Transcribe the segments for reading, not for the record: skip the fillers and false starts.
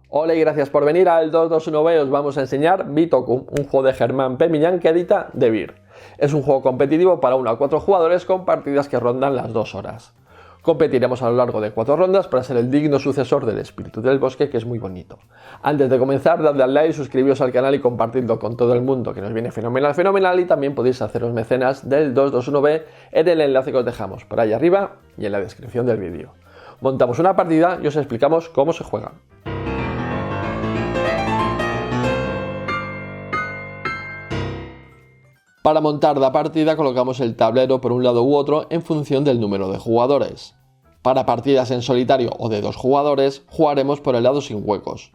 Hola y gracias por venir al 221B. Os vamos a enseñar Bitoku, un juego de Germán P. Millán que edita Devir. Es un juego competitivo para 1 a 4 jugadores con partidas que rondan las 2 horas. Competiremos a lo largo de 4 rondas para ser el digno sucesor del Espíritu del Bosque, que es muy bonito. Antes de comenzar, dadle al like, suscribiros al canal y compartidlo con todo el mundo, que nos viene fenomenal, y también podéis haceros mecenas del 221B en el enlace que os dejamos por ahí arriba y en la descripción del vídeo. Montamos una partida y os explicamos cómo se juega. Para montar la partida colocamos el tablero por un lado u otro en función del número de jugadores. Para partidas en solitario o de 2 jugadores jugaremos por el lado sin huecos.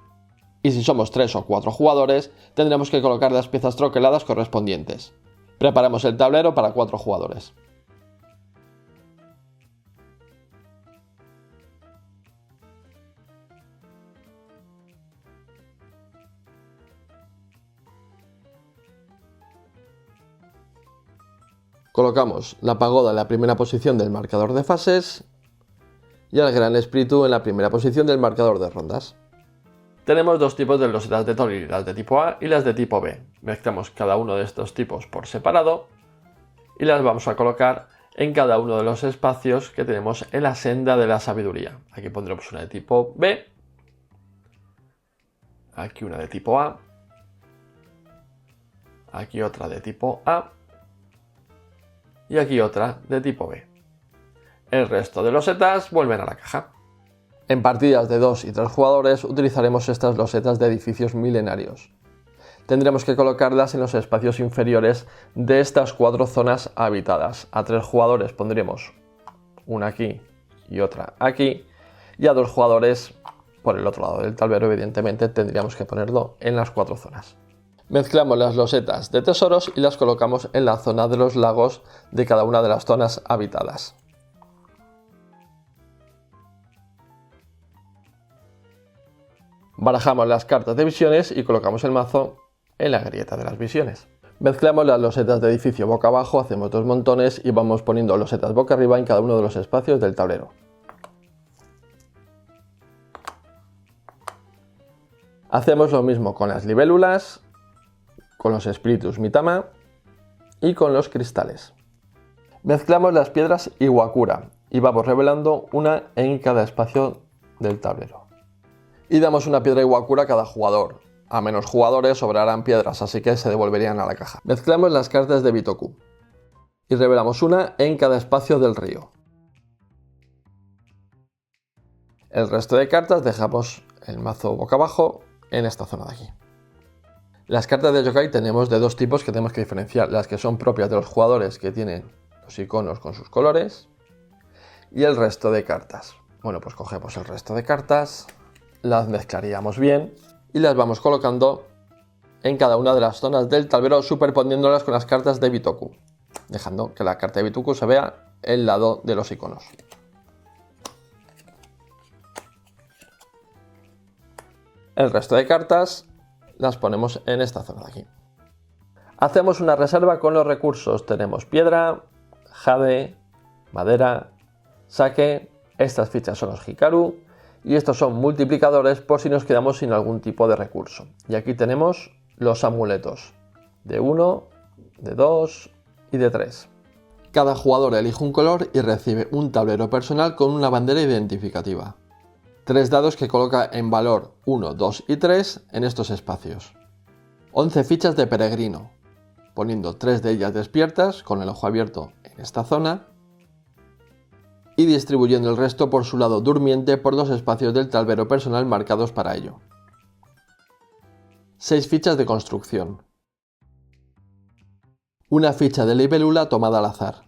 Y si somos 3 o 4 jugadores tendremos que colocar las piezas troqueladas correspondientes. Preparamos el tablero para 4 jugadores. Colocamos la pagoda en la primera posición del marcador de fases y al gran espíritu en la primera posición del marcador de rondas. Tenemos dos tipos de losetas de Toril, las de tipo A y las de tipo B. Mezclamos cada uno de estos tipos por separado y las vamos a colocar en cada uno de los espacios que tenemos en la senda de la sabiduría. Aquí pondremos una de tipo B, aquí una de tipo A, aquí otra de tipo A y aquí otra de tipo B. El resto de losetas vuelven a la caja. En partidas de 2 y 3 jugadores utilizaremos estas losetas de edificios milenarios. Tendremos que colocarlas en los espacios inferiores de estas 4 zonas habitadas. A 3 jugadores pondremos una aquí y otra aquí, y a 2 jugadores por el otro lado del tablero, evidentemente tendríamos que ponerlo en las 4 zonas. Mezclamos las losetas de tesoros y las colocamos en la zona de los lagos de cada una de las zonas habitadas. Barajamos las cartas de visiones y colocamos el mazo en la grieta de las visiones. Mezclamos las losetas de edificio boca abajo, hacemos 2 montones y vamos poniendo losetas boca arriba en cada uno de los espacios del tablero. Hacemos lo mismo con las libélulas, con los espíritus Mitama y con los cristales. Mezclamos las piedras Iwakura y vamos revelando una en cada espacio del tablero. Y damos una piedra Iwakura a cada jugador. A menos jugadores sobrarán piedras, así que se devolverían a la caja. Mezclamos las cartas de Bitoku y revelamos una en cada espacio del río. El resto de cartas dejamos el mazo boca abajo en esta zona de aquí. Las cartas de yokai tenemos de 2 tipos que tenemos que diferenciar: las que son propias de los jugadores, que tienen los iconos con sus colores, y el resto de cartas. Bueno, pues cogemos el resto de cartas, las mezclaríamos bien y las vamos colocando en cada una de las zonas del tablero, superponiéndolas con las cartas de Bitoku, dejando que la carta de Bitoku se vea el lado de los iconos. El resto de cartas las ponemos en esta zona de aquí. Hacemos una reserva con los recursos. Tenemos piedra, jade, madera, sake. Estas fichas son los hikaru y estos son multiplicadores por si nos quedamos sin algún tipo de recurso. Y aquí tenemos los amuletos de 1, de 2 y de 3. Cada jugador elige un color y recibe un tablero personal con una bandera identificativa. 3 dados que coloca en valor 1, 2 y 3 en estos espacios. 11 fichas de peregrino, poniendo 3 de ellas despiertas con el ojo abierto en esta zona y distribuyendo el resto por su lado durmiente por los espacios del tablero personal marcados para ello. 6 fichas de construcción. Una ficha de libélula tomada al azar.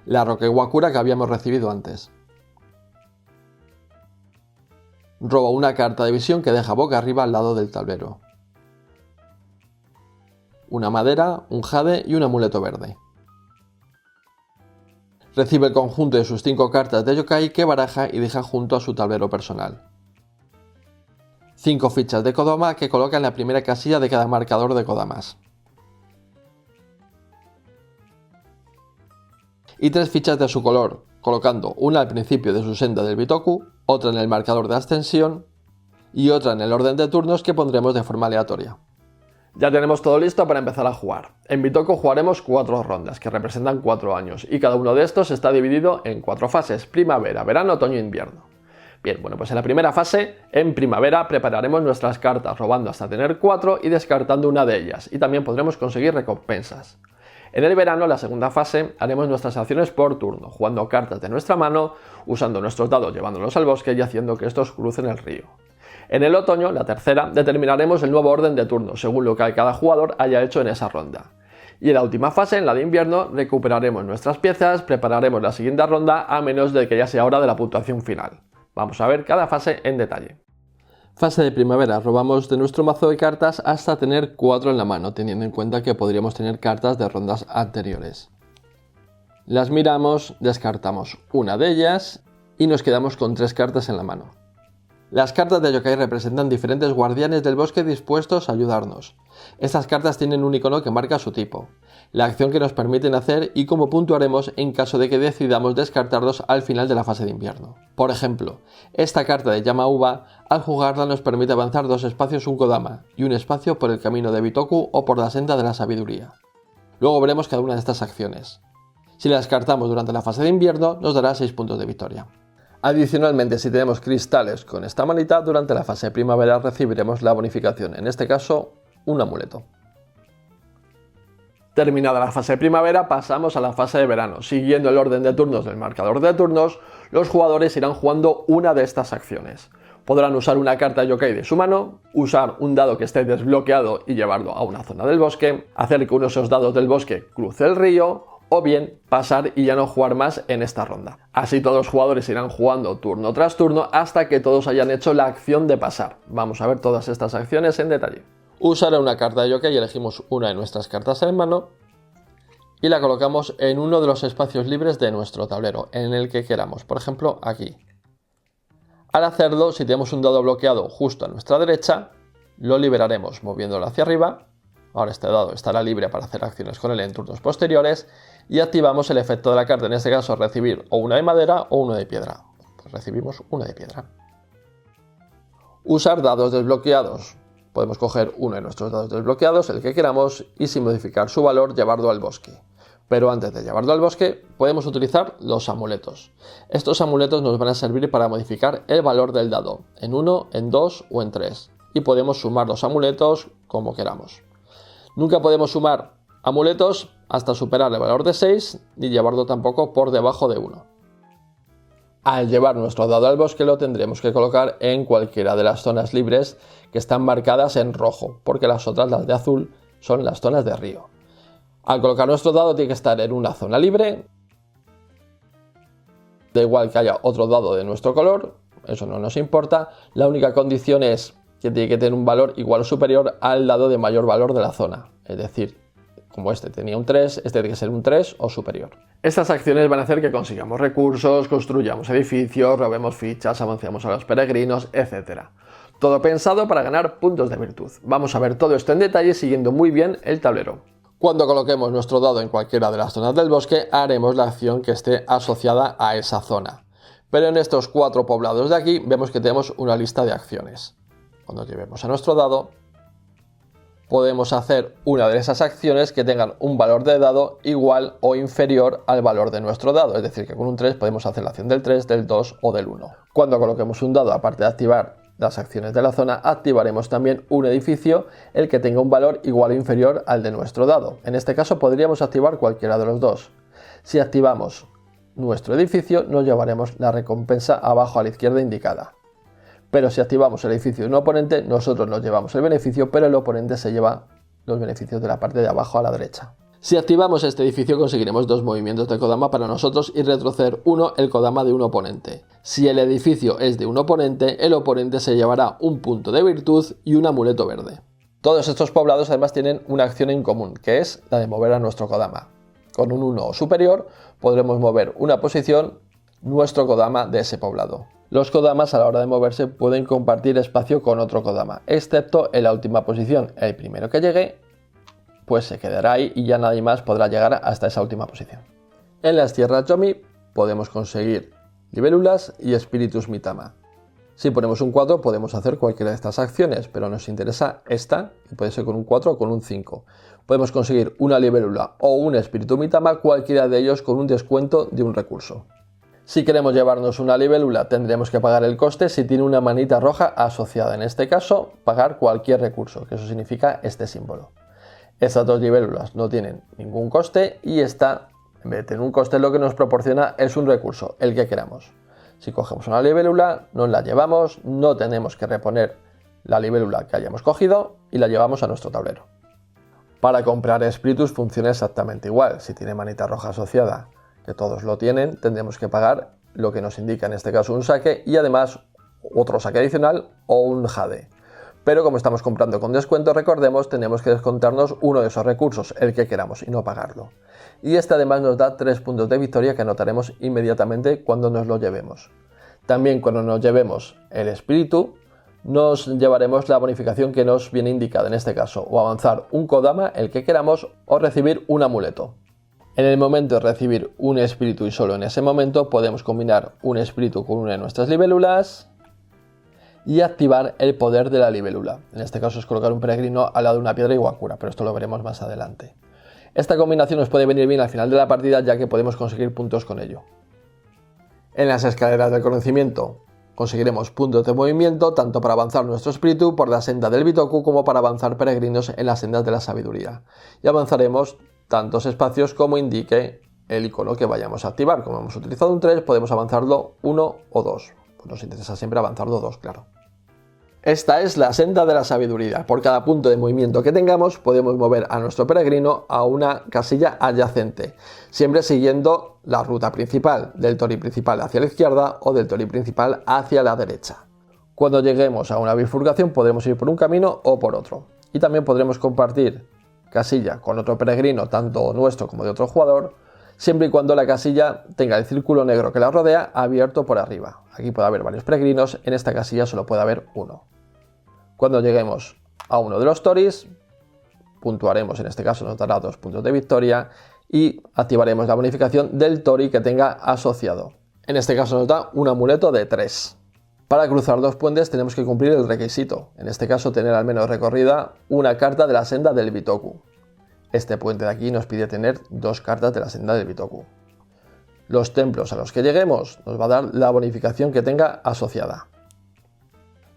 La roca Iwakura que habíamos recibido antes. Roba una carta de visión que deja boca arriba al lado del tablero. Una madera, un jade y un amuleto verde. Recibe el conjunto de sus 5 cartas de yokai que baraja y deja junto a su tablero personal. 5 fichas de Kodama que coloca en la primera casilla de cada marcador de Kodamas. Y 3 fichas de su color, colocando una al principio de su senda del Bitoku, otra en el marcador de ascensión y otra en el orden de turnos que pondremos de forma aleatoria. Ya tenemos todo listo para empezar a jugar. En Bitoku jugaremos 4 rondas, que representan 4 años, y cada uno de estos está dividido en 4 fases: primavera, verano, otoño e invierno. Bien, bueno, pues en la primera fase, en primavera, prepararemos nuestras cartas, robando hasta tener 4 y descartando una de ellas, y también podremos conseguir recompensas. En el verano, la segunda fase, haremos nuestras acciones por turno, jugando cartas de nuestra mano, usando nuestros dados llevándolos al bosque y haciendo que estos crucen el río. En el otoño, la tercera, determinaremos el nuevo orden de turno, según lo que cada jugador haya hecho en esa ronda. Y en la última fase, en la de invierno, recuperaremos nuestras piezas, prepararemos la siguiente ronda, a menos de que ya sea hora de la puntuación final. Vamos a ver cada fase en detalle. Fase de primavera, robamos de nuestro mazo de cartas hasta tener 4 en la mano, teniendo en cuenta que podríamos tener cartas de rondas anteriores. Las miramos, descartamos una de ellas y nos quedamos con 3 cartas en la mano. Las cartas de yokai representan diferentes guardianes del bosque dispuestos a ayudarnos. Estas cartas tienen un icono que marca su tipo, la acción que nos permiten hacer y cómo puntuaremos en caso de que decidamos descartarlos al final de la fase de invierno. Por ejemplo, esta carta de llama uva, al jugarla nos permite avanzar 2 espacios un kodama y un espacio por el camino de Bitoku o por la senda de la sabiduría. Luego veremos cada una de estas acciones. Si la descartamos durante la fase de invierno, nos dará 6 puntos de victoria. Adicionalmente, si tenemos cristales con esta manita, durante la fase de primavera recibiremos la bonificación, en este caso, un amuleto. Terminada la fase de primavera, pasamos a la fase de verano. Siguiendo el orden de turnos del marcador de turnos, los jugadores irán jugando una de estas acciones. Podrán usar una carta yokai de su mano, usar un dado que esté desbloqueado y llevarlo a una zona del bosque, hacer que uno de esos dados del bosque cruce el río, o bien pasar y ya no jugar más en esta ronda. Así todos los jugadores irán jugando turno tras turno hasta que todos hayan hecho la acción de pasar. Vamos a ver todas estas acciones en detalle. Usaré una carta de yokai y elegimos una de nuestras cartas en mano y la colocamos en uno de los espacios libres de nuestro tablero, en el que queramos, por ejemplo aquí. Al hacerlo, si tenemos un dado bloqueado justo a nuestra derecha, lo liberaremos moviéndolo hacia arriba. Ahora este dado estará libre para hacer acciones con él en turnos posteriores y activamos el efecto de la carta, en este caso recibir o una de madera o uno de piedra. Pues recibimos una de piedra. Usar dados desbloqueados. Podemos coger uno de nuestros dados desbloqueados, el que queramos, y sin modificar su valor llevarlo al bosque. Pero antes de llevarlo al bosque podemos utilizar los amuletos. Estos amuletos nos van a servir para modificar el valor del dado, en 1, en 2 o en 3. Y podemos sumar los amuletos como queramos. Nunca podemos sumar amuletos hasta superar el valor de 6, ni llevarlo tampoco por debajo de 1. Al llevar nuestro dado al bosque lo tendremos que colocar en cualquiera de las zonas libres que están marcadas en rojo, porque las otras, las de azul, son las zonas de río. Al colocar nuestro dado tiene que estar en una zona libre, da igual que haya otro dado de nuestro color, eso no nos importa, la única condición es que tiene que tener un valor igual o superior al dado de mayor valor de la zona. Es decir, como este tenía un 3, este tiene que ser un 3 o superior. Estas acciones van a hacer que consigamos recursos, construyamos edificios, robemos fichas, avancemos a los peregrinos, etc. Todo pensado para ganar puntos de virtud. Vamos a ver todo esto en detalle siguiendo muy bien el tablero. Cuando coloquemos nuestro dado en cualquiera de las zonas del bosque, haremos la acción que esté asociada a esa zona. Pero en estos 4 poblados de aquí vemos que tenemos una lista de acciones. Cuando llevemos a nuestro dado, podemos hacer una de esas acciones que tengan un valor de dado igual o inferior al valor de nuestro dado. Es decir, que con un 3 podemos hacer la acción del 3, del 2 o del 1. Cuando coloquemos un dado, aparte de activar las acciones de la zona, activaremos también un edificio, el que tenga un valor igual o inferior al de nuestro dado. En este caso podríamos activar cualquiera de los dos. Si activamos nuestro edificio, nos llevaremos la recompensa abajo a la izquierda indicada. Pero si activamos el edificio de un oponente, nosotros nos llevamos el beneficio, pero el oponente se lleva los beneficios de la parte de abajo a la derecha. Si activamos este edificio, conseguiremos 2 movimientos de kodama para nosotros y retroceder 1 el kodama de un oponente. Si el edificio es de un oponente, el oponente se llevará un punto de virtud y un amuleto verde. Todos estos poblados además tienen una acción en común, que es la de mover a nuestro kodama. Con un 1 o superior podremos mover una posición nuestro kodama de ese poblado. Los kodamas a la hora de moverse pueden compartir espacio con otro kodama, excepto en la última posición. El primero que llegue, pues se quedará ahí y ya nadie más podrá llegar hasta esa última posición. En las tierras Yomi podemos conseguir libélulas y espíritus Mitama. Si ponemos un 4 podemos hacer cualquiera de estas acciones, pero nos interesa esta, que puede ser con un 4 o con un 5. Podemos conseguir una libélula o un espíritu Mitama, cualquiera de ellos con un descuento de un recurso. Si queremos llevarnos una libélula tendremos que pagar el coste si tiene una manita roja asociada, en este caso pagar cualquier recurso, que eso significa este símbolo. Estas dos libélulas no tienen ningún coste y esta, en vez de tener un coste, lo que nos proporciona es un recurso, el que queramos. Si cogemos una libélula, nos la llevamos, no tenemos que reponer la libélula que hayamos cogido y la llevamos a nuestro tablero. Para comprar espíritus funciona exactamente igual. Si tiene manita roja asociada, que todos lo tienen, tendremos que pagar lo que nos indica en este caso un saque y además otro saque adicional o un jade. Pero como estamos comprando con descuento, recordemos, tenemos que descontarnos uno de esos recursos, el que queramos, y no pagarlo. Y este además nos da 3 puntos de victoria que anotaremos inmediatamente cuando nos lo llevemos. También cuando nos llevemos el espíritu, nos llevaremos la bonificación que nos viene indicada en este caso, o avanzar un kodama, el que queramos, o recibir un amuleto. En el momento de recibir un espíritu y solo en ese momento podemos combinar un espíritu con una de nuestras libélulas y activar el poder de la libélula. En este caso es colocar un peregrino al lado de una piedra Iwakura, pero esto lo veremos más adelante. Esta combinación nos puede venir bien al final de la partida, ya que podemos conseguir puntos con ello. En las escaleras del conocimiento conseguiremos puntos de movimiento tanto para avanzar nuestro espíritu por la senda del Bitoku como para avanzar peregrinos en las sendas de la sabiduría. Y avanzaremos tantos espacios como indique el icono que vayamos a activar. Como hemos utilizado un 3, podemos avanzarlo 1 o 2. Pues nos interesa siempre avanzarlo 2, claro. Esta es la senda de la sabiduría. Por cada punto de movimiento que tengamos podemos mover a nuestro peregrino a una casilla adyacente, siempre siguiendo la ruta principal, del tori principal hacia la izquierda o del tori principal hacia la derecha. Cuando lleguemos a una bifurcación podremos ir por un camino o por otro. Y también podremos compartir casilla con otro peregrino, tanto nuestro como de otro jugador, siempre y cuando la casilla tenga el círculo negro que la rodea abierto por arriba. Aquí puede haber varios peregrinos, en esta casilla solo puede haber uno. Cuando lleguemos a uno de los toris, puntuaremos, en este caso nos dará 2 puntos de victoria y activaremos la bonificación del tori que tenga asociado. En este caso nos da un amuleto de 3. Para cruzar 2 puentes tenemos que cumplir el requisito, en este caso tener al menos recorrida una carta de la senda del Bitoku. Este puente de aquí nos pide tener 2 cartas de la senda del Bitoku. Los templos a los que lleguemos nos va a dar la bonificación que tenga asociada.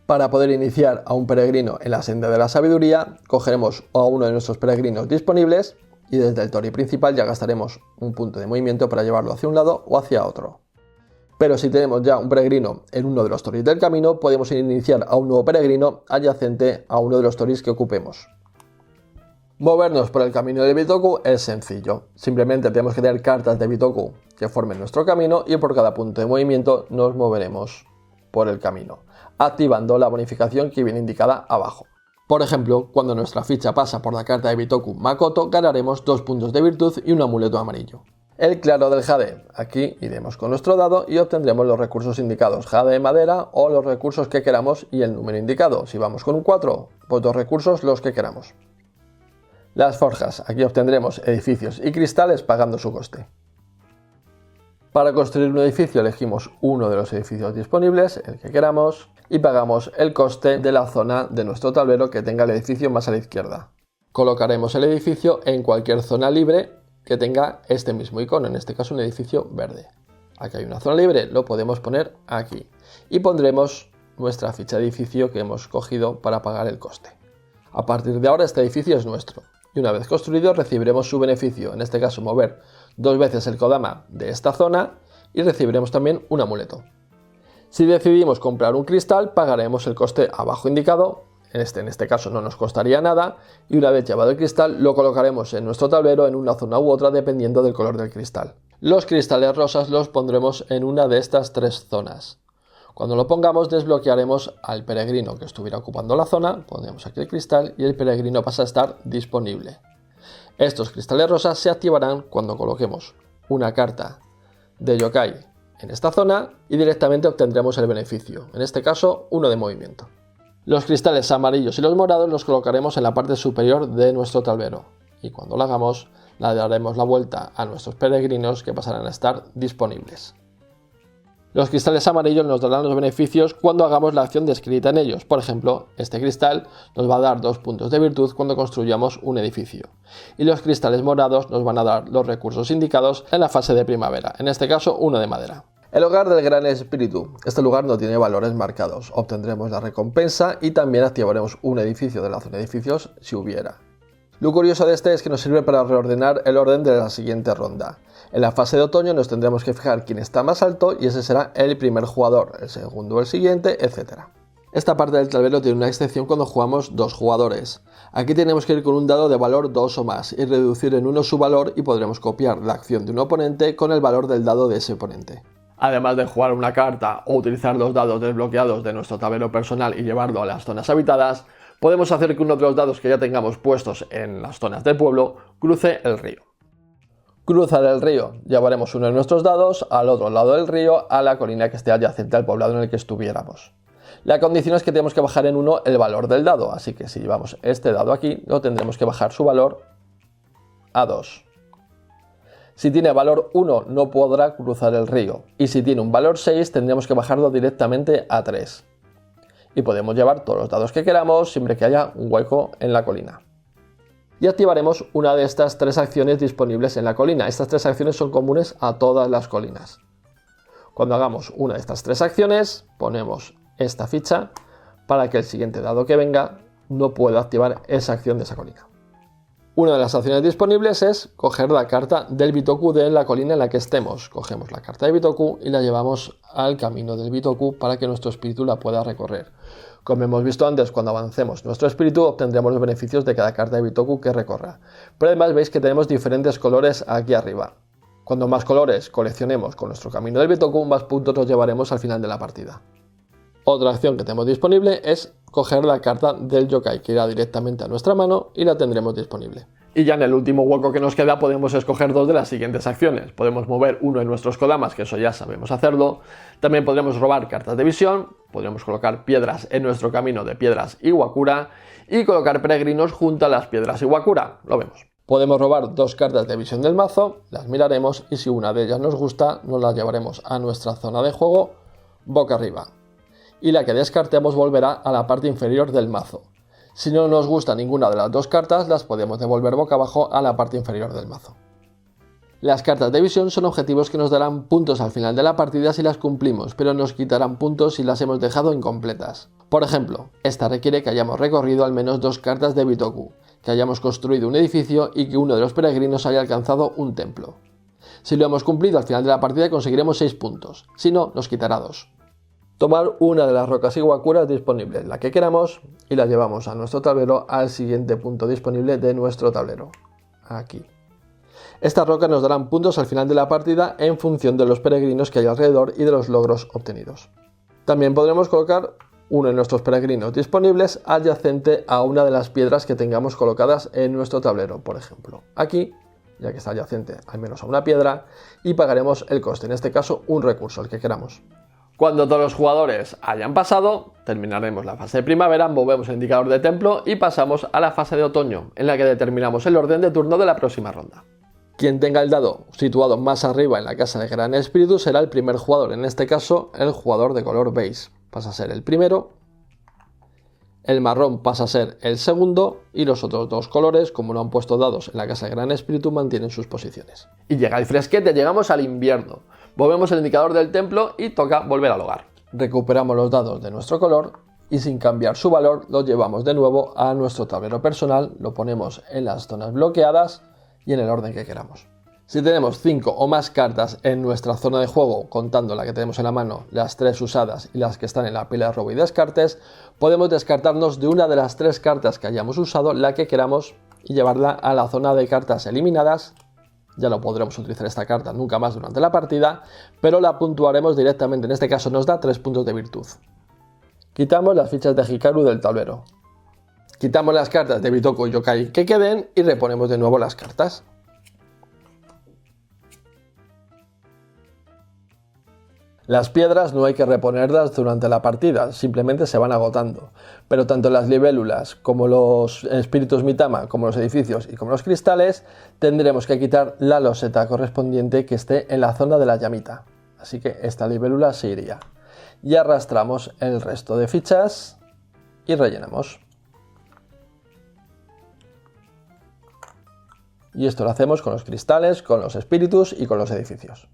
Para poder iniciar a un peregrino en la senda de la sabiduría, cogeremos a uno de nuestros peregrinos disponibles y desde el tori principal ya gastaremos un punto de movimiento para llevarlo hacia un lado o hacia otro. Pero si tenemos ya un peregrino en uno de los toris del camino, podemos iniciar a un nuevo peregrino adyacente a uno de los toris que ocupemos. Movernos por el camino del Bitoku es sencillo. Simplemente tenemos que tener cartas de Bitoku que formen nuestro camino y por cada punto de movimiento nos moveremos por el camino, activando la bonificación que viene indicada abajo. Por ejemplo, cuando nuestra ficha pasa por la carta de Bitoku Makoto, ganaremos 2 puntos de virtud y un amuleto amarillo. El claro del jade. Aquí iremos con nuestro dado y obtendremos los recursos indicados, jade de madera o los recursos que queramos y el número indicado. Si vamos con un 4, pues 2 recursos los que queramos. Las forjas. Aquí obtendremos edificios y cristales pagando su coste. Para construir un edificio elegimos uno de los edificios disponibles, el que queramos, y pagamos el coste de la zona de nuestro tablero que tenga el edificio más a la izquierda. Colocaremos el edificio en cualquier zona libre que tenga este mismo icono, en este caso un edificio verde. Aquí hay una zona libre, lo podemos poner aquí. Y pondremos nuestra ficha de edificio que hemos cogido para pagar el coste. A partir de ahora este edificio es nuestro. Y una vez construido recibiremos su beneficio, en este caso mover 2 veces el kodama de esta zona y recibiremos también un amuleto. Si decidimos comprar un cristal pagaremos el coste abajo indicado, en este caso no nos costaría nada, y una vez llevado el cristal lo colocaremos en nuestro tablero en una zona u otra dependiendo del color del cristal. Los cristales rosas los pondremos en una de estas 3 zonas. Cuando lo pongamos desbloquearemos al peregrino que estuviera ocupando la zona, pondremos aquí el cristal y el peregrino pasa a estar disponible. Estos cristales rosas se activarán cuando coloquemos una carta de yokai en esta zona y directamente obtendremos el beneficio, en este caso 1 de movimiento. Los cristales amarillos y los morados los colocaremos en la parte superior de nuestro tablero y cuando lo hagamos Le daremos la vuelta a nuestros peregrinos que pasarán a estar disponibles. Los cristales amarillos nos darán los beneficios cuando hagamos la acción descrita en ellos. Por ejemplo, este cristal nos va a dar 2 puntos de virtud cuando construyamos un edificio. Y los cristales morados nos van a dar los recursos indicados en la fase de primavera, en este caso 1 de madera. El hogar del gran espíritu. Este lugar no tiene valores marcados. Obtendremos la recompensa y también activaremos un edificio de la zona de edificios si hubiera. Lo curioso de este es que nos sirve para reordenar el orden de la siguiente ronda. En la fase de otoño nos tendremos que fijar quién está más alto y ese será el primer jugador, el segundo el siguiente, etc. Esta parte del tablero tiene una excepción cuando jugamos 2 jugadores. Aquí tenemos que ir con un dado de valor 2 o más y reducir en 1 su valor y podremos copiar la acción de un oponente con el valor del dado de ese oponente. Además de jugar una carta o utilizar los dados desbloqueados de nuestro tablero personal y llevarlo a las zonas habitadas, podemos hacer que uno de los dados que ya tengamos puestos en las zonas del pueblo cruce el río. Cruzar el río. Llevaremos uno de nuestros dados al otro lado del río a la colina que esté adyacente al poblado en el que estuviéramos. La condición es que tenemos que bajar en 1 el valor del dado, así que si llevamos este dado aquí, lo tendremos que bajar su valor a 2. Si tiene valor 1 no podrá cruzar el río, y si tiene un valor 6 tendremos que bajarlo directamente a 3. Y podemos llevar todos los dados que queramos siempre que haya un hueco en la colina. Y activaremos una de estas 3 acciones disponibles en la colina. Estas 3 acciones son comunes a todas las colinas. Cuando hagamos una de estas 3 acciones, ponemos esta ficha para que el siguiente dado que venga no pueda activar esa acción de esa colina. Una de las acciones disponibles es coger la carta del Bitoku de la colina en la que estemos. Cogemos la carta de Bitoku y la llevamos al camino del Bitoku para que nuestro espíritu la pueda recorrer. Como hemos visto antes, cuando avancemos nuestro espíritu obtendremos los beneficios de cada carta de Bitoku que recorra. Pero además veis que tenemos diferentes colores aquí arriba. Cuando más colores coleccionemos con nuestro camino del Bitoku, más puntos nos llevaremos al final de la partida. Otra acción que tenemos disponible es coger la carta del yokai, que irá directamente a nuestra mano y la tendremos disponible. Y ya en el último hueco que nos queda podemos escoger 2 de las siguientes acciones. Podemos mover uno de nuestros kodamas, que eso ya sabemos hacerlo. También podremos robar cartas de visión, podremos colocar piedras en nuestro camino de piedras Iwakura y colocar peregrinos junto a las piedras Iwakura. Lo vemos. Podemos robar 2 cartas de visión del mazo, las miraremos y si una de ellas nos gusta, nos las llevaremos a nuestra zona de juego boca arriba. Y la que descartemos volverá a la parte inferior del mazo. Si no nos gusta ninguna de las 2 cartas, las podemos devolver boca abajo a la parte inferior del mazo. Las cartas de visión son objetivos que nos darán puntos al final de la partida si las cumplimos, pero nos quitarán puntos si las hemos dejado incompletas. Por ejemplo, esta requiere que hayamos recorrido al menos 2 cartas de Bitoku, que hayamos construido un edificio y que uno de los peregrinos haya alcanzado un templo. Si lo hemos cumplido al final de la partida conseguiremos 6 puntos, si no, nos quitará 2. Tomar una de las rocas Iwakuras disponibles, la que queramos, y la llevamos a nuestro tablero al siguiente punto disponible de nuestro tablero. Aquí. Estas rocas nos darán puntos al final de la partida en función de los peregrinos que hay alrededor y de los logros obtenidos. También podremos colocar uno de nuestros peregrinos disponibles adyacente a una de las piedras que tengamos colocadas en nuestro tablero, por ejemplo. Aquí, ya que está adyacente al menos a una piedra, y pagaremos el coste, en este caso un recurso, el que queramos. Cuando todos los jugadores hayan pasado, terminaremos la fase de primavera, movemos el indicador de templo y pasamos a la fase de otoño, en la que determinamos el orden de turno de la próxima ronda. Quien tenga el dado situado más arriba en la casa del gran espíritu será el primer jugador, en este caso el jugador de color beige. Pasa a ser el primero, el marrón pasa a ser el segundo y los otros 2 colores, como no han puesto dados en la casa del gran espíritu, mantienen sus posiciones. Y llega el fresquete, llegamos al invierno. Movemos el indicador del templo y toca volver al hogar. Recuperamos los dados de nuestro color y sin cambiar su valor los llevamos de nuevo a nuestro tablero personal, lo ponemos en las zonas bloqueadas y en el orden que queramos. Si tenemos 5 o más cartas en nuestra zona de juego, contando la que tenemos en la mano, las 3 usadas y las que están en la pila de robo y descartes, podemos descartarnos de una de las 3 cartas que hayamos usado, la que queramos, y llevarla a la zona de cartas eliminadas. Ya no podremos utilizar esta carta nunca más durante la partida, pero la puntuaremos directamente, en este caso nos da 3 puntos de virtud. Quitamos las fichas de Hikaru del tablero. Quitamos las cartas de Bitoku y Yokai que queden y reponemos de nuevo las cartas. Las piedras no hay que reponerlas durante la partida, simplemente se van agotando. Pero tanto las libélulas como los espíritus mitama, como los edificios y como los cristales, tendremos que quitar la loseta correspondiente que esté en la zona de la llamita. Así que esta libélula se iría. Y arrastramos el resto de fichas y rellenamos. Y esto lo hacemos con los cristales, con los espíritus y con los edificios.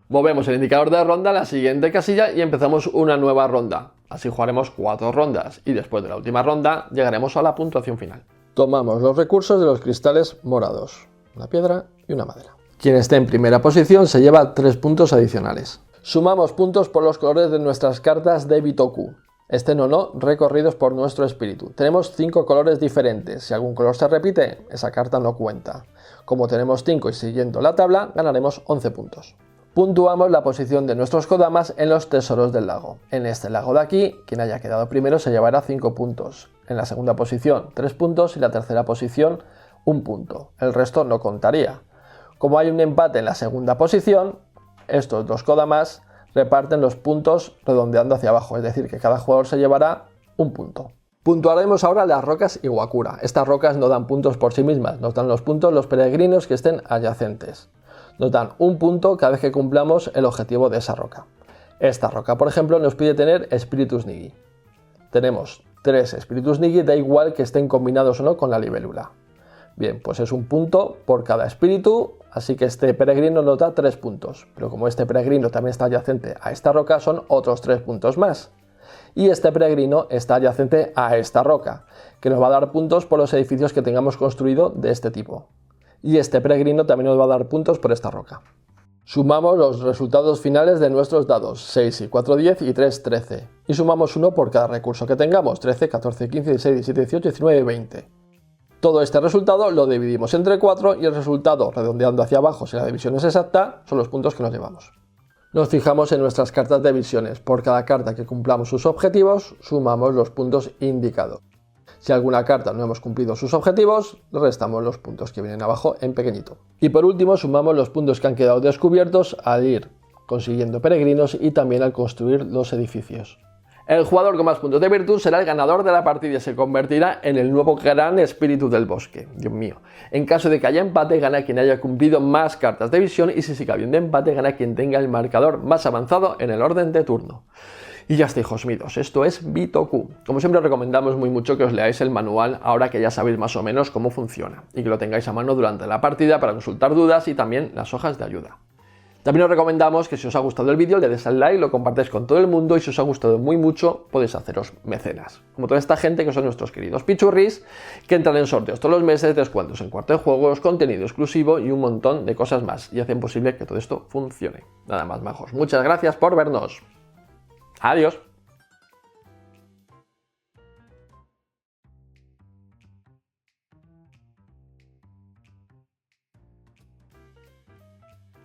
Movemos el indicador de ronda a la siguiente casilla y empezamos una nueva ronda. Así jugaremos 4 rondas y después de la última ronda llegaremos a la puntuación final. Tomamos los recursos de los cristales morados, una piedra y una madera. Quien esté en primera posición se lleva 3 puntos adicionales. Sumamos puntos por los colores de nuestras cartas de Bitoku. Estén o no recorridos por nuestro espíritu. Tenemos 5 colores diferentes. Si algún color se repite, esa carta no cuenta. Como tenemos 5 y siguiendo la tabla, ganaremos 11 puntos. Puntuamos la posición de nuestros kodamas en los tesoros del lago. En este lago de aquí, quien haya quedado primero se llevará 5 puntos. En la segunda posición 3 puntos y la tercera posición 1 punto. El resto no contaría. Como hay un empate en la segunda posición, estos 2 kodamas reparten los puntos redondeando hacia abajo, es decir, que cada jugador se llevará 1 punto. Puntuaremos ahora las rocas Iwakura. Estas rocas no dan puntos por sí mismas, nos dan los puntos los peregrinos que estén adyacentes. Nos dan 1 punto cada vez que cumplamos el objetivo de esa roca. Esta roca, por ejemplo, nos pide tener espíritus Nigi. Tenemos 3 espíritus Nigi, da igual que estén combinados o no con la libélula. Bien, pues es 1 punto por cada espíritu, así que este peregrino nos da 3 puntos. Pero como este peregrino también está adyacente a esta roca, son otros 3 puntos más. Y este peregrino está adyacente a esta roca, que nos va a dar puntos por los edificios que tengamos construido de este tipo. Y este peregrino también nos va a dar puntos por esta roca. Sumamos los resultados finales de nuestros dados, 6 y 4, 10 y 3, 13. Y sumamos 1 por cada recurso que tengamos, 13, 14, 15, 16, 17, 18, 19 y 20. Todo este resultado lo dividimos entre 4 y el resultado, redondeando hacia abajo si la división es exacta, son los puntos que nos llevamos. Nos fijamos en nuestras cartas de visiones. Por cada carta que cumplamos sus objetivos, sumamos los puntos indicados. Si alguna carta no hemos cumplido sus objetivos, restamos los puntos que vienen abajo en pequeñito. Y por último, sumamos los puntos que han quedado descubiertos al ir consiguiendo peregrinos y también al construir los edificios. El jugador con más puntos de virtud será el ganador de la partida y se convertirá en el nuevo gran espíritu del bosque. Dios mío. En caso de que haya empate, gana quien haya cumplido más cartas de visión y si sigue habiendo empate, gana quien tenga el marcador más avanzado en el orden de turno. Y ya está, hijos míos, esto es Bitoku. Como siempre recomendamos muy mucho que os leáis el manual ahora que ya sabéis más o menos cómo funciona y que lo tengáis a mano durante la partida para consultar dudas y también las hojas de ayuda. También os recomendamos que si os ha gustado el vídeo le deis al like, lo compartáis con todo el mundo y si os ha gustado muy mucho podéis haceros mecenas. Como toda esta gente que son nuestros queridos pichurris, que entran en sorteos todos los meses, descuentos en Cuarto de Juegos, contenido exclusivo y un montón de cosas más y hacen posible que todo esto funcione. Nada más, majos. Muchas gracias por vernos. Adiós.